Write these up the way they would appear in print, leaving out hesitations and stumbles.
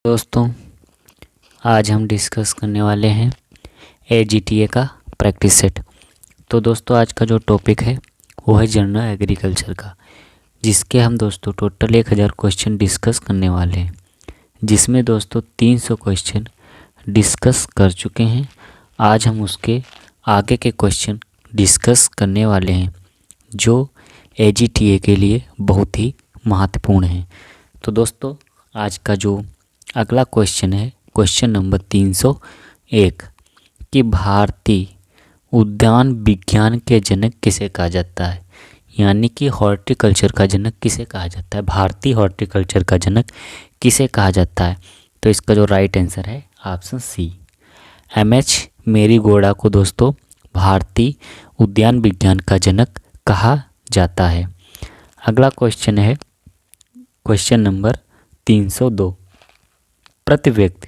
दोस्तों, आज हम डिस्कस करने वाले हैं AGTA का प्रैक्टिस सेट। तो दोस्तों, आज का जो टॉपिक है वो है जनरल एग्रीकल्चर का, जिसके हम दोस्तों टोटल 1000 क्वेश्चन डिस्कस करने वाले हैं, जिसमें दोस्तों 300 क्वेश्चन डिस्कस कर चुके हैं। आज हम उसके आगे के क्वेश्चन डिस्कस करने वाले हैं, जो AGTA के लिए बहुत ही महत्वपूर्ण हैं। तो दोस्तों, आज का जो अगला क्वेश्चन है क्वेश्चन नंबर 301 कि भारतीय उद्यान विज्ञान के जनक किसे कहा जाता है, यानी कि हॉर्टिकल्चर का जनक किसे कहा जाता है, भारतीय हॉर्टिकल्चर का जनक किसे कहा जाता है। तो इसका जो राइट आंसर है ऑप्शन सी, MH मैरीगोडा को दोस्तों भारतीय उद्यान विज्ञान का जनक कहा जाता है। अगला क्वेश्चन है क्वेश्चन नंबर 302 प्रति व्यक्ति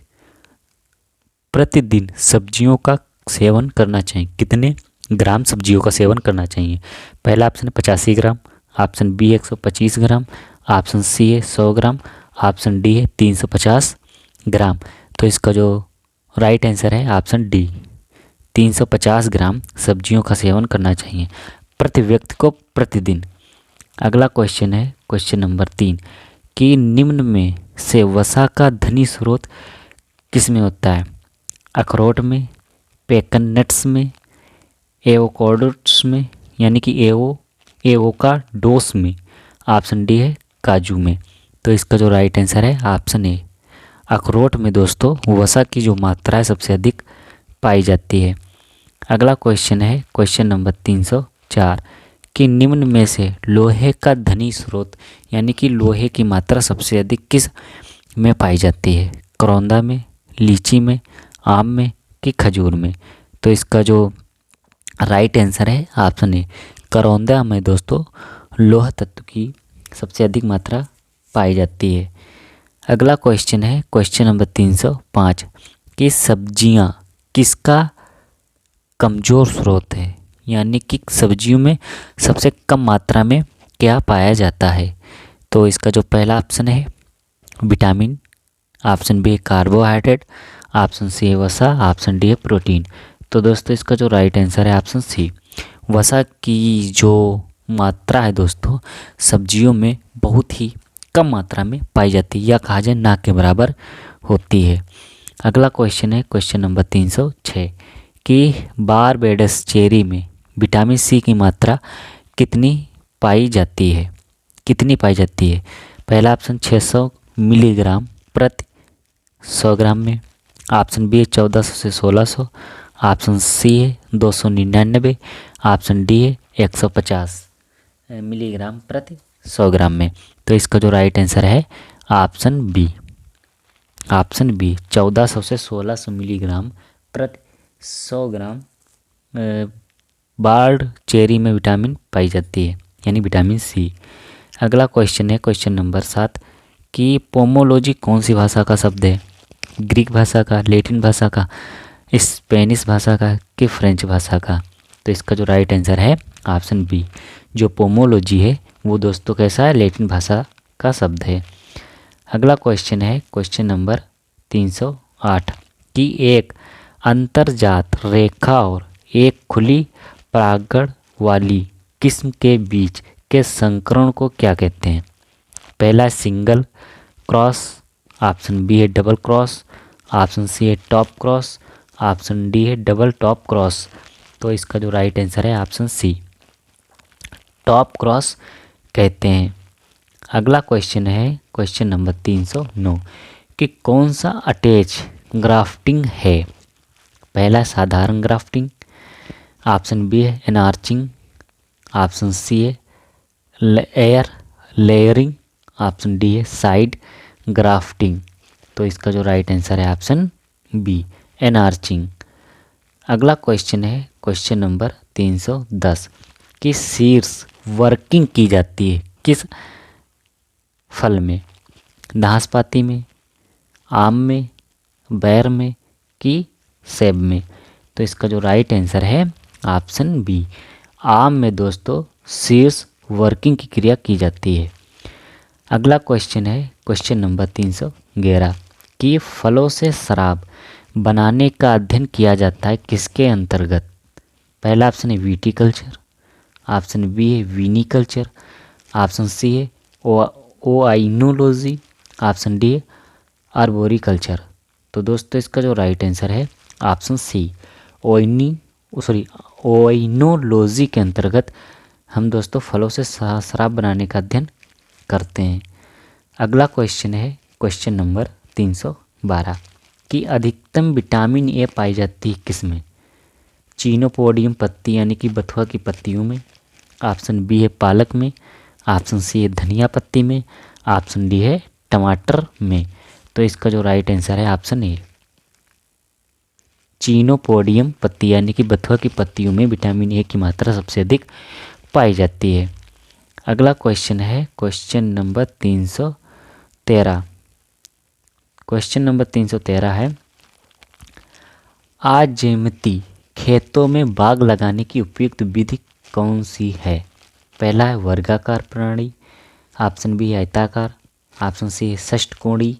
प्रतिदिन सब्जियों का सेवन करना चाहिए, कितने ग्राम सब्जियों का सेवन करना चाहिए। पहला ऑप्शन है 85 ग्राम, ऑप्शन बी 125 ग्राम, ऑप्शन सी है 100 ग्राम, ऑप्शन डी है 350 ग्राम। तो इसका जो राइट आंसर है ऑप्शन डी, 350 ग्राम सब्जियों का सेवन करना चाहिए प्रति व्यक्ति को प्रतिदिन। अगला क्वेश्चन है क्वेश्चन नंबर 3 कि निम्न में से वसा का धनी स्रोत किस में होता है, अखरोट में, पेकन नट्स में, एवोकाडोट्स में, यानी कि एवोकाडोस में, ऑप्शन डी है काजू में। तो इसका जो राइट आंसर है ऑप्शन ए, अखरोट में दोस्तों वसा की जो मात्रा है सबसे अधिक पाई जाती है। अगला क्वेश्चन है क्वेश्चन नंबर 304 कि निम्न में से लोहे का धनी स्रोत, यानी कि लोहे की मात्रा सबसे अधिक किस में पाई जाती है, करौंदा में, लीची में, आम में कि खजूर में। तो इसका जो राइट आंसर है ऑप्शन ए, करौंदा में दोस्तों लोह तत्व की सबसे अधिक मात्रा पाई जाती है। अगला क्वेश्चन है क्वेश्चन नंबर 305 कि सब्जियां किसका कमज़ोर स्रोत है, यानी कि सब्जियों में सबसे कम मात्रा में क्या पाया जाता है। तो इसका जो पहला ऑप्शन है विटामिन, ऑप्शन बी है कार्बोहाइड्रेट, ऑप्शन सी है वसा, ऑप्शन डी है प्रोटीन। तो दोस्तों इसका जो राइट आंसर है ऑप्शन सी, वसा की जो मात्रा है दोस्तों सब्जियों में बहुत ही कम मात्रा में पाई जाती है, या कहा जाए ना के बराबर होती है। अगला क्वेश्चन है क्वेश्चन नंबर 306 कि बारबेडस चेरी में विटामिन सी की मात्रा कितनी पाई जाती है, कितनी पाई जाती है। पहला ऑप्शन 600 मिलीग्राम प्रति 100 ग्राम में, ऑप्शन बी है 1400 से 1600, ऑप्शन सी है 299, ऑप्शन डी है 150 मिलीग्राम प्रति 100 ग्राम में। तो इसका जो राइट आंसर है ऑप्शन बी, 1400 से 1600 मिलीग्राम प्रति 100 ग्राम बार्ड चेरी में विटामिन पाई जाती है, यानी विटामिन सी। अगला क्वेश्चन है क्वेश्चन नंबर 7 कि पोमोलॉजी कौन सी भाषा का शब्द है, ग्रीक भाषा का, लैटिन भाषा का, स्पेनिश भाषा का कि फ्रेंच भाषा का। तो इसका जो राइट आंसर है ऑप्शन बी, जो पोमोलॉजी है वो दोस्तों कैसा है, लैटिन भाषा का शब्द है। अगला क्वेश्चन है क्वेश्चन नंबर 308 कि एक अंतर्जात रेखा और एक खुली परागण वाली किस्म के बीच के संकरण को क्या कहते हैं। पहला सिंगल क्रॉस, ऑप्शन बी है डबल क्रॉस, ऑप्शन सी है टॉप क्रॉस, ऑप्शन डी है डबल टॉप क्रॉस। तो इसका जो राइट आंसर है ऑप्शन सी, टॉप क्रॉस कहते हैं। अगला क्वेश्चन है क्वेश्चन नंबर 309 कि कौन सा अटैच ग्राफ्टिंग है। पहला साधारण ग्राफ्टिंग, ऑप्शन बी है एनआर्चिंग, ऑप्शन सी है एयर लेयरिंग, ऑप्शन डी है साइड ग्राफ्टिंग। तो इसका जो राइट आंसर है ऑप्शन बी, एनआर्चिंग। अगला क्वेश्चन है क्वेश्चन नंबर 310 कि शीर्ष वर्किंग की जाती है किस फल में, नाशपाती में, आम में, बेर में कि सेब में। तो इसका जो राइट आंसर है ऑप्शन बी, आम में दोस्तों शीर्ष वर्किंग की क्रिया की जाती है। अगला क्वेश्चन है क्वेश्चन नंबर 311 कि फलों से शराब बनाने का अध्ययन किया जाता है किसके अंतर्गत? पहला ऑप्शन है विटीकल्चर, ऑप्शन बी है विनिकल्चर, ऑप्शन सी है ओआइनोलॉजी, ऑप्शन डी है आर्बोरिकल्चर। तो दोस्तों इसका जो राइट आंसर है ऑप्शन सी ओआइनोलॉजी के अंतर्गत हम दोस्तों फलों से शराब बनाने का अध्ययन करते हैं। अगला क्वेश्चन है क्वेश्चन नंबर 312 कि अधिकतम विटामिन ए पाई जाती है किसमें? चीनोपोडियम पत्ती यानी कि बथुआ की पत्तियों में, ऑप्शन बी है पालक में, ऑप्शन सी है धनिया पत्ती में, ऑप्शन डी है टमाटर में। तो इसका जो राइट आंसर है ऑप्शन ए चीनोपोडियम पत्ती यानी कि बथुआ की पत्तियों में विटामिन ए की मात्रा सबसे अधिक पाई जाती है। अगला क्वेश्चन है क्वेश्चन नंबर 313। क्वेश्चन नंबर 313 है आजैमती खेतों में बाग लगाने की उपयुक्त विधि कौन सी है? पहला है वर्गाकार प्रणाली, ऑप्शन बी है आयताकार, ऑप्शन सी है षष्ठकोणीय,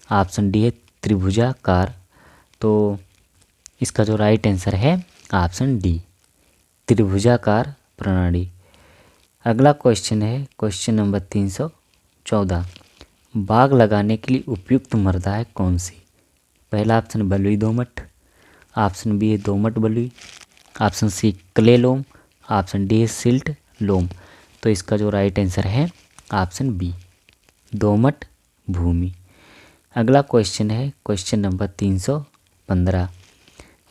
ऑप्शन डी है त्रिभुजाकार। तो इसका जो राइट आंसर है ऑप्शन डी त्रिभुजाकार प्रणाली। अगला क्वेश्चन है क्वेश्चन नंबर 314 बाग लगाने के लिए उपयुक्त मृदा है कौन सी? पहला ऑप्शन बलुई दोमट, ऑप्शन बी है दोमट बलुई, ऑप्शन सी क्ले लोम, ऑप्शन डी है सिल्ट लोम। तो इसका जो राइट आंसर है ऑप्शन बी दोमट भूमि। अगला क्वेश्चन है क्वेश्चन नंबर 315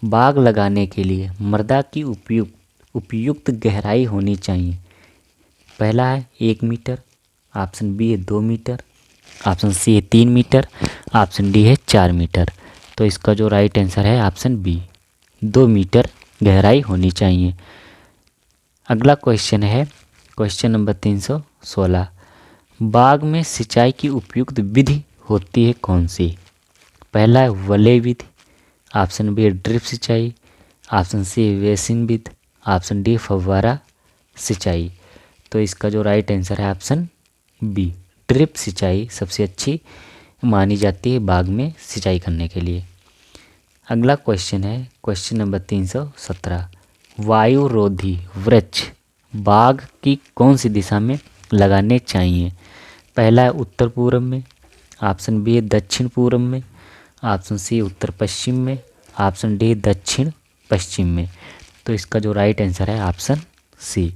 बाग लगाने के लिए मृदा की उपयुक्त गहराई होनी चाहिए। पहला है 1 मीटर, ऑप्शन बी है 2 मीटर, ऑप्शन सी है 3 मीटर, ऑप्शन डी है 4 मीटर। तो इसका जो राइट आंसर है ऑप्शन बी 2 मीटर गहराई होनी चाहिए। अगला क्वेश्चन है क्वेश्चन नंबर 316 बाग में सिंचाई की उपयुक्त विधि होती है कौन सी? पहला है वलय विधि, ऑप्शन बी है ड्रिप सिंचाई, ऑप्शन सी है बेसिन विधि, ऑप्शन डी फव्वारा सिंचाई। तो इसका जो राइट आंसर है ऑप्शन बी ड्रिप सिंचाई सबसे अच्छी मानी जाती है बाग में सिंचाई करने के लिए। अगला क्वेश्चन है क्वेश्चन नंबर 317 वायुरोधी वृक्ष बाग की कौन सी दिशा में लगाने चाहिए? पहला है उत्तर पूर्व में, ऑप्शन बी है दक्षिण पूर्व में, ऑप्शन सी उत्तर पश्चिम में, ऑप्शन डी दक्षिण पश्चिम में। तो इसका जो राइट आंसर है ऑप्शन सी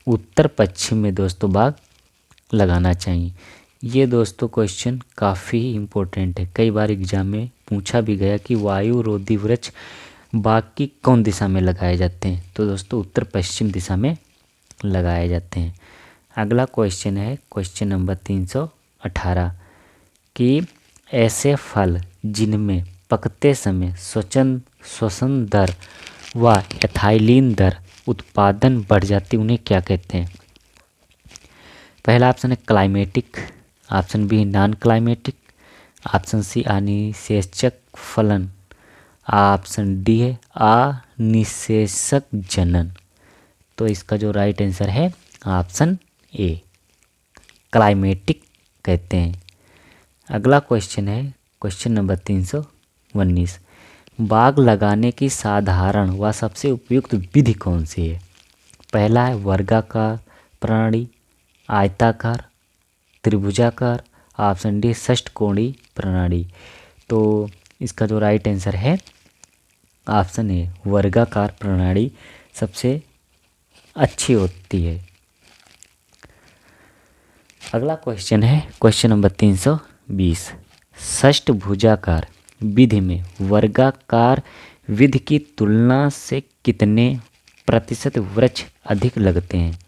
उत्तर पश्चिम में दोस्तों बाग लगाना चाहिए। ये दोस्तों क्वेश्चन काफ़ी इम्पोर्टेंट है, कई बार एग्जाम में पूछा भी गया कि वायुरोधी वृक्ष बाग की कौन दिशा में लगाए जाते हैं? तो दोस्तों उत्तर पश्चिम दिशा में लगाए जाते हैं। अगला क्वेश्चन है क्वेश्चन नंबर 318 कि ऐसे फल जिनमें पकते समय श्वसन दर व एथाइलिन दर उत्पादन बढ़ जाती उन्हें क्या कहते हैं? पहला ऑप्शन है climatic, option B non climatic, option C अनिषेचक फलन, ऑप्शन डी है अनिषेचक जनन। तो इसका जो राइट आंसर है ऑप्शन ए क्लाइमेटिक कहते हैं। अगला क्वेश्चन है क्वेश्चन नंबर 319 बाग लगाने की साधारण व सबसे उपयुक्त विधि कौन सी है? पहला है वर्गाकार प्रणाली, आयताकार, त्रिभुजाकार, ऑप्शन डी षष्ठकोणीय प्रणाली। तो इसका जो राइट आंसर है ऑप्शन ए वर्गाकार प्रणाली सबसे अच्छी होती है। अगला क्वेश्चन है क्वेश्चन नंबर 320 षष्ठभुजाकार विधि में वर्गाकार विधि की तुलना से कितने प्रतिशत वृक्ष अधिक लगते हैं?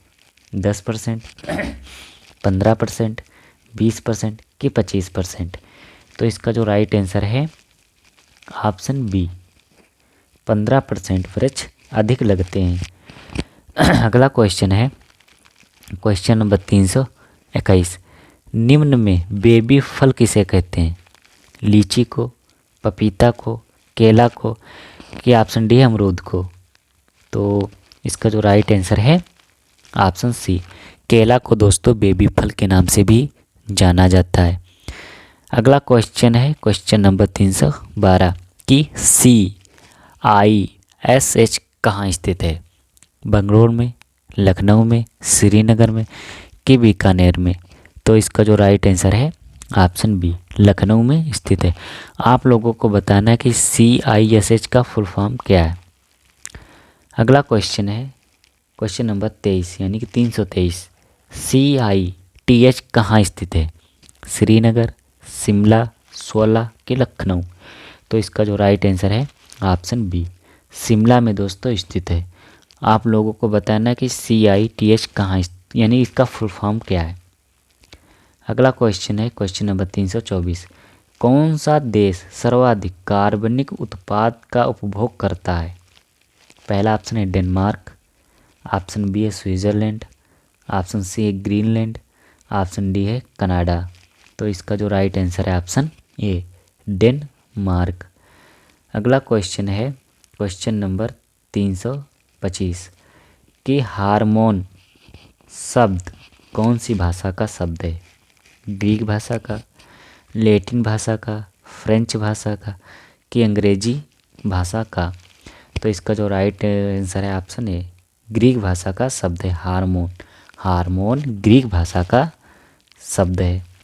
10%, 15%, 20% कि 25%? तो इसका जो राइट आंसर है ऑप्शन बी 15% वृक्ष अधिक लगते हैं। अगला क्वेश्चन है क्वेश्चन नंबर 321 निम्न में बेबी फल किसे कहते हैं? लीची को, पपीता को, केला को कि ऑप्शन डी अमरूद को? तो इसका जो राइट आंसर है ऑप्शन सी केला को दोस्तों बेबी फल के नाम से भी जाना जाता है। अगला क्वेश्चन है क्वेश्चन नंबर 312 कि CISH कहाँ स्थित है? बंगलोर में, लखनऊ में, श्रीनगर में कि बीकानेर में? तो इसका जो राइट आंसर है ऑप्शन बी, लखनऊ में स्थित है। आप लोगों को बताना है कि CISH का फुल फॉर्म क्या है। अगला क्वेश्चन है क्वेश्चन नंबर 23 यानी कि 323, CITH कहाँ स्थित है? श्रीनगर, शिमला, सोला कि लखनऊ? तो इसका जो राइट आंसर है ऑप्शन बी, शिमला में दोस्तों स्थित है। आप लोगों को बताना है कि CITH कहाँ यानी इसका फुल फॉर्म क्या है। अगला क्वेश्चन है क्वेश्चन नंबर 324, कौन सा देश सर्वाधिक कार्बनिक उत्पाद का उपभोग करता है? पहला ऑप्शन है डेनमार्क, ऑप्शन बी है स्विट्ज़रलैंड, ऑप्शन सी है ग्रीनलैंड, ऑप्शन डी है कनाडा। तो इसका जो राइट आंसर है ऑप्शन ए, डेनमार्क। अगला क्वेश्चन है क्वेश्चन नंबर 325 कि हार्मोन शब्द कौन सी भाषा का शब्द है? ग्रीक भाषा का, लैटिन भाषा का, फ्रेंच भाषा का कि अंग्रेजी भाषा का? तो इसका जो राइट आंसर है ऑप्शन ए, ग्रीक भाषा का शब्द है हार्मोन। हार्मोन ग्रीक भाषा का शब्द है।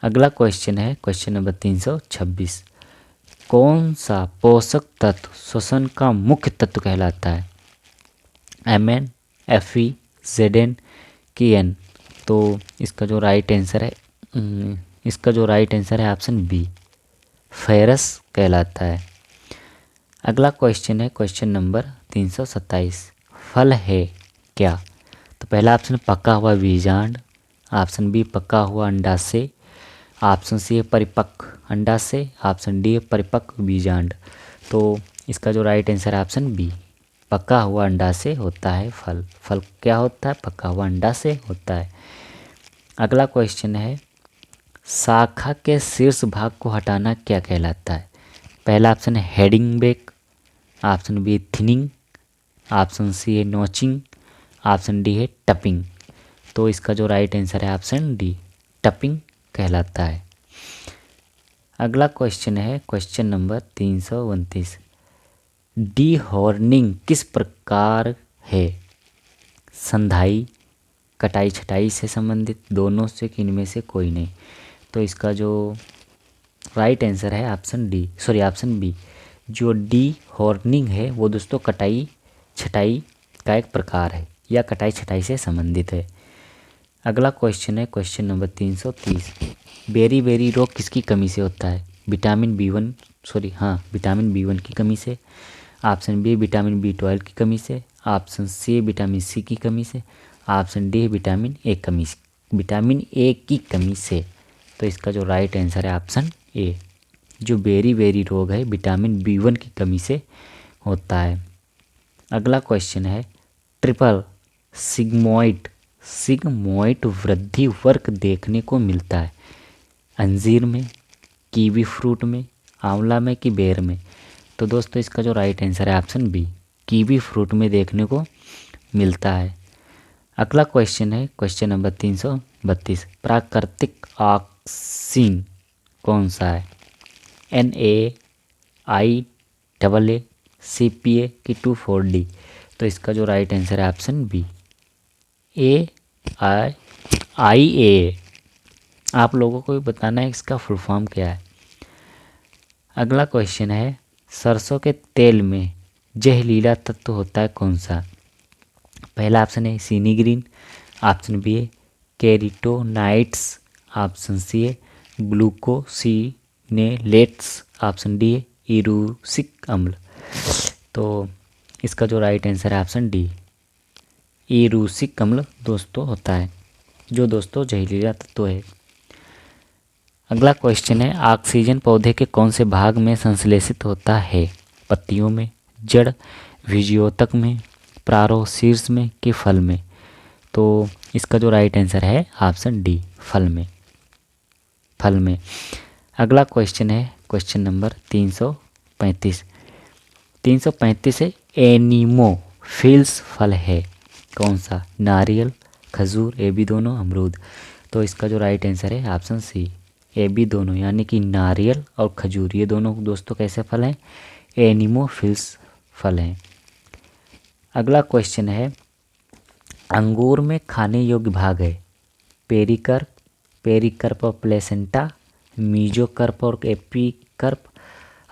अगला क्वेश्चन है क्वेश्चन नंबर 326, कौन सा पोषक तत्व श्वसन का मुख्य तत्व कहलाता है? Mn, Fe, Zn कि N? तो इसका जो राइट आंसर है ऑप्शन बी, फेरस कहलाता है। अगला क्वेश्चन है क्वेश्चन नंबर 327, फल है क्या? तो पहला ऑप्शन पका हुआ बीजांड, ऑप्शन बी पका हुआ अंडाशय, ऑप्शन सी है परिपक्व अंडाशय, ऑप्शन डी है परिपक्व बीजांड। तो इसका जो राइट आंसर है ऑप्शन बी, पका हुआ अंडाशय होता है फल। फल क्या होता है? पका हुआ अंडाशय होता है। अगला क्वेश्चन है शाखा के शीर्ष भाग को हटाना क्या कहलाता है? पहला ऑप्शन है heading back, option B thinning, option C है नोचिंग, ऑप्शन डी है टपिंग। तो इसका जो राइट आंसर है ऑप्शन डी, टपिंग कहलाता है। अगला क्वेश्चन है क्वेश्चन नंबर 329, डीहॉर्निंग किस प्रकार है? संधाई, कटाई छटाई से संबंधित, दोनों से, इनमें से कोई नहीं? तो इसका जो राइट आंसर है ऑप्शन बी, जो डीहॉर्निंग है वो दोस्तों कटाई छटाई का एक प्रकार है या कटाई छटाई से संबंधित है। अगला क्वेश्चन है क्वेश्चन नंबर 330, बेरी बेरी रोग किसकी कमी से होता है? विटामिन B1 की कमी से, ऑप्शन बी विटामिन B12 की कमी से, ऑप्शन सी विटामिन सी की कमी से, ऑप्शन डी विटामिन ए की कमी से। तो इसका जो राइट आंसर है ऑप्शन ए, जो बेरी बेरी रोग है विटामिन B1 की कमी से होता है। अगला क्वेश्चन है ट्रिपल सिग्मोइड वृद्धि वर्क देखने को मिलता है अंजीर में, कीवी फ्रूट में, आंवला में कि बेर में? तो दोस्तों इसका जो राइट आंसर है ऑप्शन बी, कीवी फ्रूट में देखने को मिलता है। अगला क्वेश्चन है क्वेश्चन नंबर 332, प्राकृतिक ऑक्सीन कौन सा है? NaIAA, CPA कि 2,4-D? तो इसका जो राइट आंसर है ऑप्शन बी, AIAA। आप लोगों को भी बताना है इसका फुल फॉर्म क्या है। अगला क्वेश्चन है सरसों के तेल में जहरीला तत्व होता है कौन सा? पहला ऑप्शन है सिनीग्रीन, ऑप्शन बी है कैरोटीनॉइड्स, ऑप्शन सी है ग्लूकोसिनेलेट्स, ऑप्शन डी है इरूसिक अम्ल। तो इसका जो राइट आंसर है ऑप्शन डी, इरूसिक अम्ल दोस्तों होता है, जो दोस्तों जहरीला तत्व है। अगला क्वेश्चन है ऑक्सीजन पौधे के कौन से भाग में संश्लेषित होता है? पत्तियों में, जड़, बीजोतक में, प्रारंभ शीर्ष में कि फल में? तो इसका जो राइट आंसर है ऑप्शन डी, फल में। अगला क्वेश्चन है क्वेश्चन नंबर 335 है एनिमोफिल्स फल है कौन सा? नारियल, खजूर, ये भी दोनों, अमरूद? तो इसका जो राइट आंसर है ऑप्शन सी, ए बी दोनों, यानी कि नारियल और खजूर ये दोनों दोस्तों कैसे फल हैं? एनिमोफिल्स फल हैं। अगला क्वेश्चन है, अंगूर में खाने योग्य भाग है पेरिकर्प, पेरिकर्प और प्लेसेंटा, मीजोकर्प और एपीकर्प,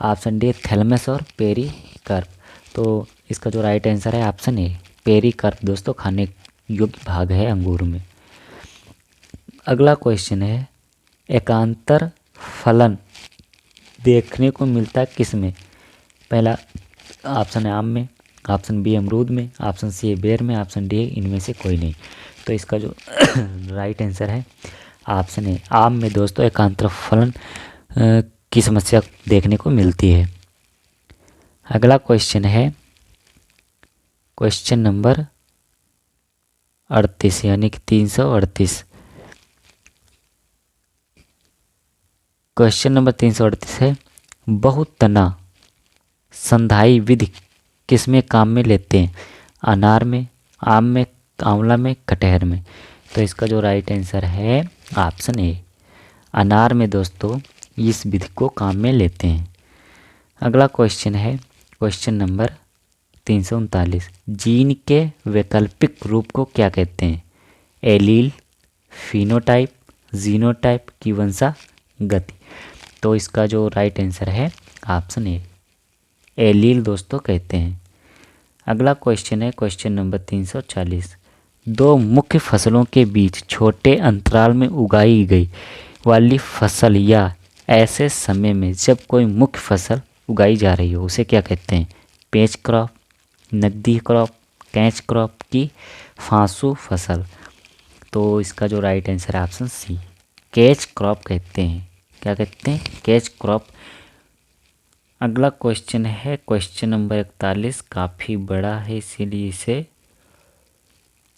ऑप्शन डी थैलेमस और पेरिकर्प। तो इसका जो राइट आंसर है ऑप्शन ए पेरिकर्प दोस्तों खाने योग्य भाग है अंगूर में। अगला क्वेश्चन है, एकांतर फलन देखने को मिलता है किस में? पहला ऑप्शन है आम में, ऑप्शन बी अमरूद में, ऑप्शन सी है बेर में, ऑप्शन डी इनमें से कोई नहीं। तो इसका जो राइट आंसर है ऑप्शन है आम में दोस्तों एकांतर फलन की समस्या देखने को मिलती है। अगला क्वेश्चन है क्वेश्चन नंबर 38 यानी कि 338। क्वेश्चन नंबर 338 है, बहुतना संधाई विधि किसमें काम में लेते हैं? अनार में, आम में, आंवला में, कटहर में। तो इसका जो राइट आंसर है ऑप्शन ए अनार में दोस्तों इस विधि को काम में लेते हैं। अगला क्वेश्चन है क्वेश्चन नंबर 339, जीन के वैकल्पिक रूप को क्या कहते हैं? एलील, फिनोटाइप, जीनोटाइप की वंशागति। तो इसका जो राइट आंसर है ऑप्शन ए एलील दोस्तों कहते हैं। अगला क्वेश्चन है क्वेश्चन नंबर 340, दो मुख्य फसलों के बीच छोटे अंतराल में उगाई गई वाली फसल या ऐसे समय में जब कोई मुख्य फसल उगाई जा रही हो उसे क्या कहते हैं? पेच क्रॉप, नकदी क्रॉप, कैच क्रॉप की फांसू फसल। तो इसका जो राइट आंसर है ऑप्शन सी कैच क्रॉप कहते हैं। क्या कहते हैं? Catch crop. अगला क्वेश्चन है क्वेश्चन नंबर 41, काफ़ी बड़ा है इसीलिए इसे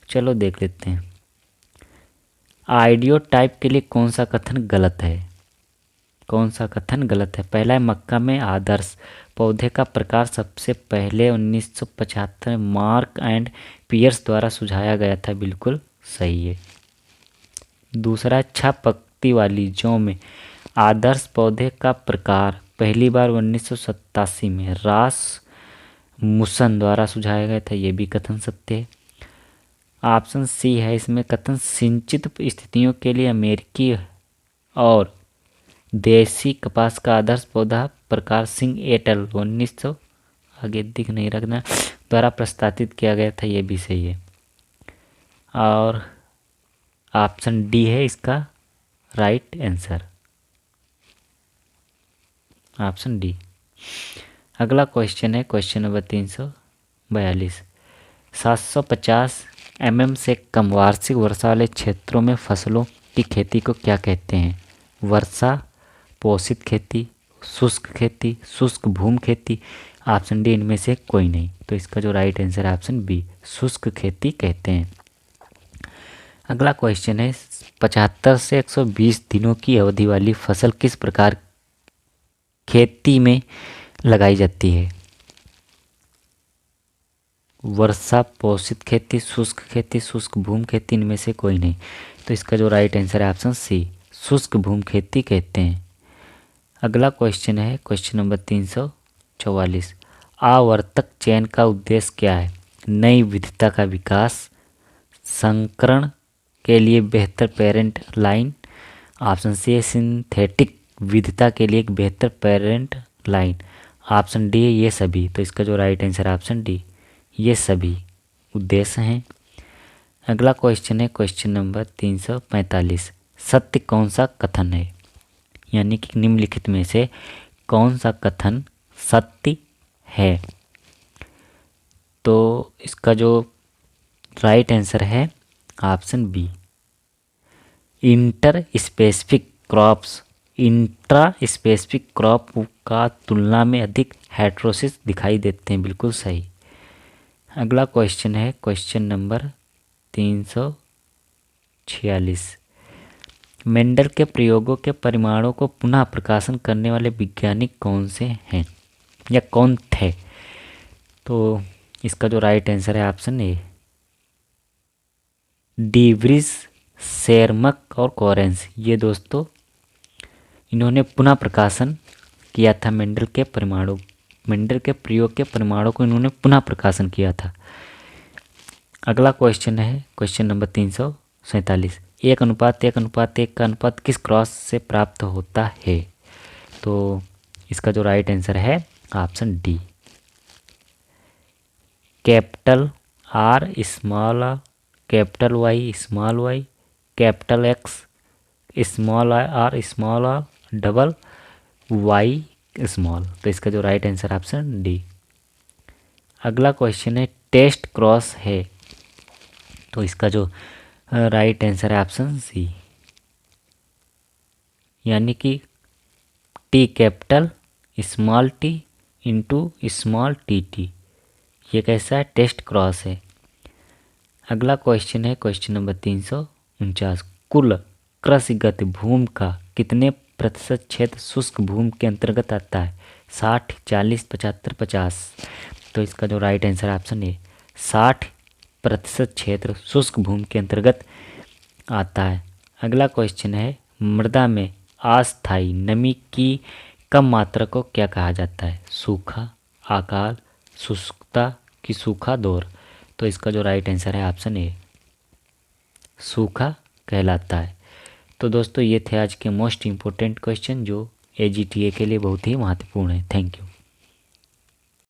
चलो देख लेते हैं। आइडियो टाइप के लिए कौन सा कथन गलत है? कौन सा कथन गलत है? पहला है, मक्का में आदर्श पौधे का प्रकार सबसे पहले 1975 में मार्क एंड पियर्स द्वारा सुझाया गया था, बिल्कुल सही है। दूसरा, छह पत्ती वाली जौ में आदर्श पौधे का प्रकार पहली बार 1987 में रास मुसन द्वारा सुझाया गया था, ये भी कथन सत्य है। ऑप्शन सी है इसमें कथन सिंचित स्थितियों के लिए अमेरिकी और देसी कपास का आदर्श पौधा प्रकार सिंह एटल 1900 आगे दिख नहीं रखना द्वारा प्रस्तावित किया गया था, ये भी सही है। और ऑप्शन डी है इसका राइट आंसर, ऑप्शन डी। अगला क्वेश्चन है क्वेश्चन नंबर 342, 750 mm से कम वार्षिक वर्षा वाले क्षेत्रों में फसलों की खेती को क्या कहते हैं? वर्षा पोषित खेती, शुष्क खेती, शुष्क भूमि खेती, ऑप्शन डी इनमें से कोई नहीं। तो इसका जो राइट आंसर है ऑप्शन बी शुष्क खेती कहते हैं। अगला क्वेश्चन है 75 से 120 दिनों की अवधि वाली फसल किस प्रकार खेती में लगाई जाती है? वर्षा पोषित खेती, शुष्क खेती, शुष्क भूमि खेती, इनमें से कोई नहीं। तो इसका जो राइट आंसर है ऑप्शन सी शुष्क भूमि खेती कहते हैं। अगला क्वेश्चन है क्वेश्चन नंबर 344, आवर्तक चयन का उद्देश्य क्या है? नई विविधता का विकास, संकरण के लिए बेहतर पेरेंट लाइन, ऑप्शन सी है सिंथेटिक विविधता के लिए एक बेहतर पेरेंट लाइन, ऑप्शन डी है ये सभी। तो इसका जो राइट आंसर है ऑप्शन डी ये सभी उद्देश्य हैं। अगला क्वेश्चन है क्वेश्चन नंबर 345, सत्य कौन सा कथन है? यानी कि निम्नलिखित में से कौन सा कथन सत्य है? तो इसका जो राइट आंसर है option B inter specific crops, intra specific crop का तुलना में अधिक हेट्रोसिस दिखाई देते हैं, बिल्कुल सही। अगला क्वेश्चन है क्वेश्चन नंबर 346, मेंडल के प्रयोगों के परिणामों को पुनः प्रकाशन करने वाले वैज्ञानिक कौन से हैं या कौन थे? तो इसका जो राइट आंसर है ऑप्शन ए डीवरीज, शेरमक और कोरेंस, ये दोस्तों इन्होंने पुनः प्रकाशन किया था मेंडल के प्रयोग के परिणामों को इन्होंने पुनः प्रकाशन किया था। अगला क्वेश्चन है क्वेश्चन नंबर 347, 1:1:1 का अनुपात किस क्रॉस से प्राप्त होता है? तो इसका जो राइट आंसर है option D, capital R small R, capital Y small Y, capital X small R small R, double Y small. तो इसका जो राइट आंसर ऑप्शन डी। अगला क्वेश्चन है टेस्ट क्रॉस है, तो इसका जो राइट आंसर है ऑप्शन सी, यानी कि T capital small T into small T T, ये कैसा है? टेस्ट क्रॉस है। अगला क्वेश्चन है क्वेश्चन नंबर 349, कुल कृषिगत भूमि का कितने प्रतिशत क्षेत्र शुष्क भूमि के अंतर्गत आता है? 60, 40, 75, 50। तो इसका जो राइट आंसर ऑप्शन है 60% क्षेत्र शुष्क भूमि के अंतर्गत आता है। अगला क्वेश्चन है मृदा में अस्थायी नमी की कम मात्रा को क्या कहा जाता है? सूखा, अकाल, शुष्कता कि सूखा दौर। तो इसका जो राइट आंसर है ऑप्शन ए, सूखा कहलाता है। तो दोस्तों ये थे आज के मोस्ट इम्पोर्टेंट क्वेश्चन जो AGTA के लिए बहुत ही महत्वपूर्ण है। Thank you.